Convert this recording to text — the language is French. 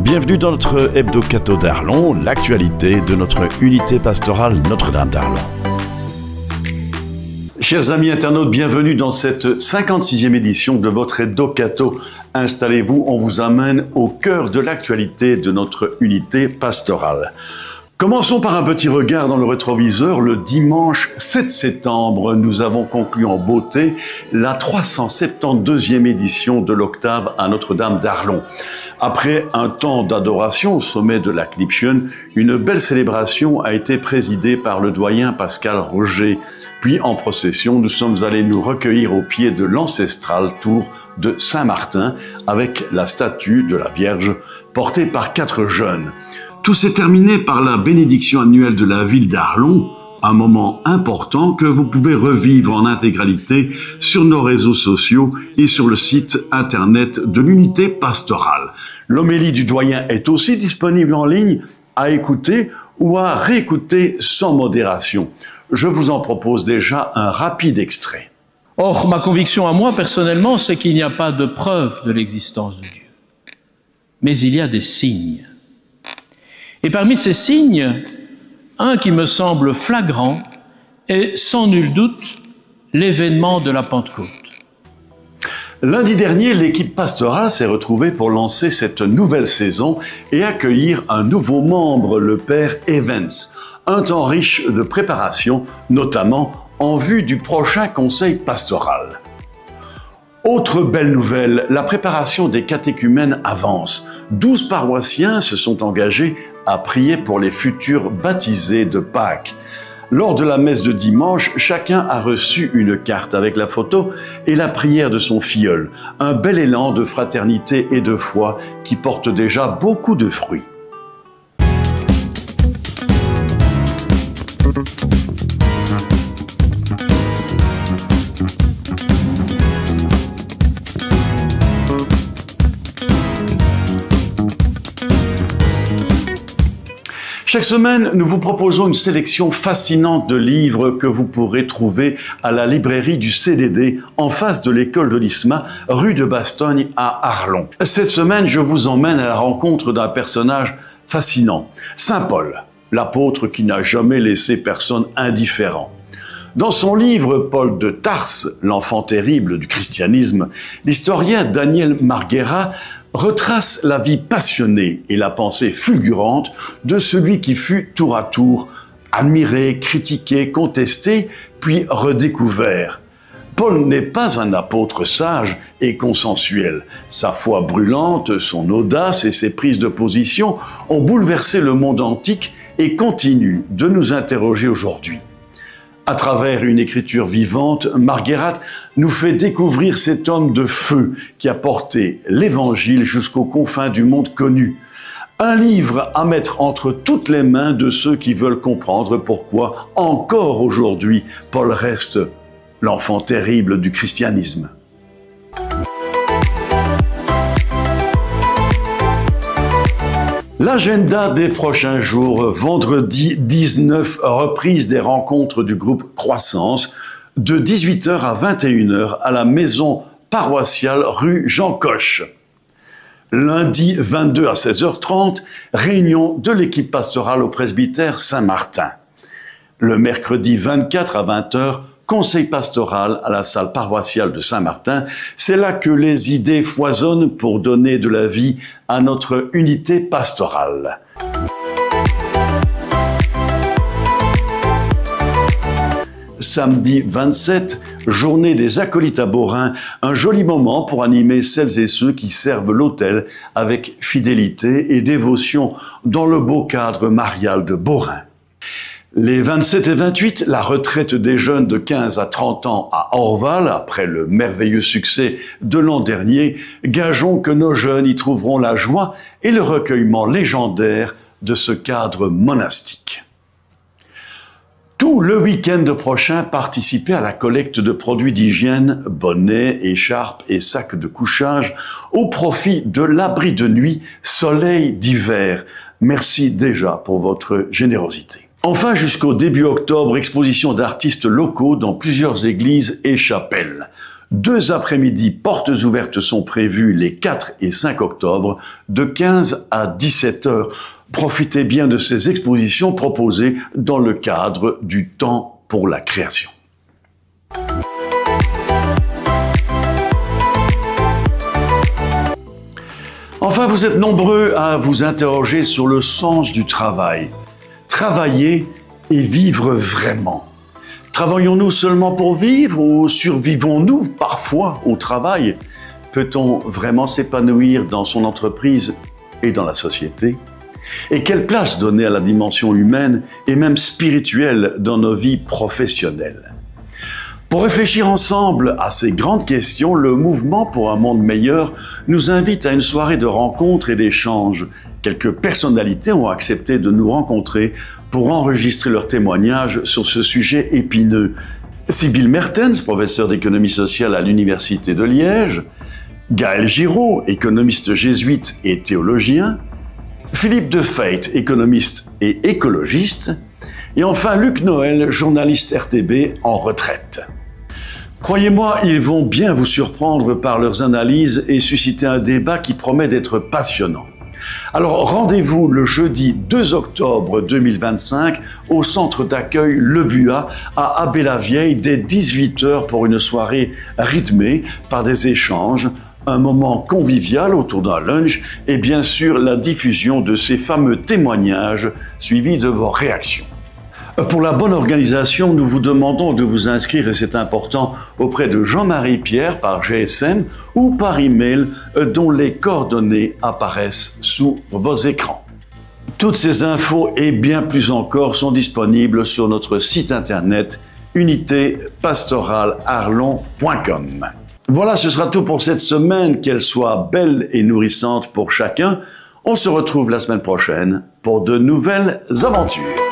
Bienvenue dans notre hebdo-cato d'Arlon, l'actualité de notre unité pastorale Notre-Dame d'Arlon. Chers amis internautes, bienvenue dans cette 56e édition de votre hebdo-cato. Installez-vous, on vous amène au cœur de l'actualité de notre unité pastorale. Commençons par un petit regard dans le rétroviseur. Le dimanche 7 septembre, nous avons conclu en beauté la 372e édition de l'Octave à Notre-Dame d'Arlon. Après un temps d'adoration au sommet de la Knipchen, une belle célébration a été présidée par le doyen Pascal Roger. Puis en procession, nous sommes allés nous recueillir au pied de l'ancestral tour de Saint-Martin avec la statue de la Vierge portée par 4 jeunes. Tout s'est terminé par la bénédiction annuelle de la ville d'Arlon, un moment important que vous pouvez revivre en intégralité sur nos réseaux sociaux et sur le site internet de l'unité pastorale. L'homélie du doyen est aussi disponible en ligne à écouter ou à réécouter sans modération. Je vous en propose déjà un rapide extrait. Or, ma conviction à moi, personnellement, c'est qu'il n'y a pas de preuve de l'existence de Dieu. Mais il y a des signes. Et parmi ces signes, un qui me semble flagrant est sans nul doute l'événement de la Pentecôte. Lundi dernier, l'équipe pastorale s'est retrouvée pour lancer cette nouvelle saison et accueillir un nouveau membre, le père Evans. Un temps riche de préparation, notamment en vue du prochain conseil pastoral. Autre belle nouvelle, la préparation des catéchumènes avance. 12 paroissiens se sont engagés à prier pour les futurs baptisés de Pâques. Lors de la messe de dimanche, chacun a reçu une carte avec la photo et la prière de son filleul. Un bel élan de fraternité et de foi qui porte déjà beaucoup de fruits. Chaque semaine, nous vous proposons une sélection fascinante de livres que vous pourrez trouver à la librairie du CDD en face de l'école de l'ISMA, rue de Bastogne à Arlon. Cette semaine, je vous emmène à la rencontre d'un personnage fascinant, Saint Paul, l'apôtre qui n'a jamais laissé personne indifférent. Dans son livre « Paul de Tarse, l'enfant terrible du christianisme », l'historien Daniel Marguera retrace la vie passionnée et la pensée fulgurante de celui qui fut tour à tour admiré, critiqué, contesté, puis redécouvert. Paul n'est pas un apôtre sage et consensuel. Sa foi brûlante, son audace et ses prises de position ont bouleversé le monde antique et continuent de nous interroger aujourd'hui. À travers une écriture vivante, Marguera nous fait découvrir cet homme de feu qui a porté l'Évangile jusqu'aux confins du monde connu. Un livre à mettre entre toutes les mains de ceux qui veulent comprendre pourquoi, encore aujourd'hui, Paul reste l'enfant terrible du christianisme. L'agenda des prochains jours, vendredi 19, reprise des rencontres du groupe Croissance, de 18h à 21h à la maison paroissiale rue Jean Coche. Lundi 22 à 16h30, réunion de l'équipe pastorale au presbytère Saint-Martin. Le mercredi 24 à 20h, conseil pastoral à la salle paroissiale de Saint-Martin. C'est là que les idées foisonnent pour donner de la vie à notre unité pastorale. Samedi 27, journée des acolytes à Beaurain, un joli moment pour animer celles et ceux qui servent l'autel avec fidélité et dévotion dans le beau cadre marial de Beaurain. Les 27 et 28, la retraite des jeunes de 15 à 30 ans à Orval, après le merveilleux succès de l'an dernier, gageons que nos jeunes y trouveront la joie et le recueillement légendaire de ce cadre monastique. Tout le week-end prochain, participez à la collecte de produits d'hygiène, bonnets, écharpes et sacs de couchage au profit de l'abri de nuit Soleil d'hiver. Merci déjà pour votre générosité. Enfin, jusqu'au début octobre, exposition d'artistes locaux dans plusieurs églises et chapelles. 2 après-midi portes ouvertes sont prévues les 4 et 5 octobre de 15 à 17 heures. Profitez bien de ces expositions proposées dans le cadre du Temps pour la création. Enfin, vous êtes nombreux à vous interroger sur le sens du travail. Travailler et vivre vraiment. Travaillons-nous seulement pour vivre ou survivons-nous parfois au travail? Peut-on vraiment s'épanouir dans son entreprise et dans la société? Et quelle place donner à la dimension humaine et même spirituelle dans nos vies professionnelles? Pour réfléchir ensemble à ces grandes questions, le Mouvement pour un monde meilleur nous invite à une soirée de rencontres et d'échanges. Quelques personnalités ont accepté de nous rencontrer pour enregistrer leurs témoignages sur ce sujet épineux. Sybille Mertens, professeur d'économie sociale à l'Université de Liège, Gaël Giraud, économiste jésuite et théologien, Philippe Defeit, économiste et écologiste, et enfin Luc Noël, journaliste RTB en retraite. Croyez-moi, ils vont bien vous surprendre par leurs analyses et susciter un débat qui promet d'être passionnant. Alors rendez-vous le jeudi 2 octobre 2025 au centre d'accueil Le Buat à Abbé-la-Vieille dès 18h pour une soirée rythmée par des échanges, un moment convivial autour d'un lunch et bien sûr la diffusion de ces fameux témoignages suivis de vos réactions. Pour la bonne organisation, nous vous demandons de vous inscrire, et c'est important, auprès de Jean-Marie Pierre par GSM ou par email dont les coordonnées apparaissent sous vos écrans. Toutes ces infos et bien plus encore sont disponibles sur notre site internet unitépastoralarlon.com. Voilà, ce sera tout pour cette semaine, qu'elle soit belle et nourrissante pour chacun. On se retrouve la semaine prochaine pour de nouvelles aventures.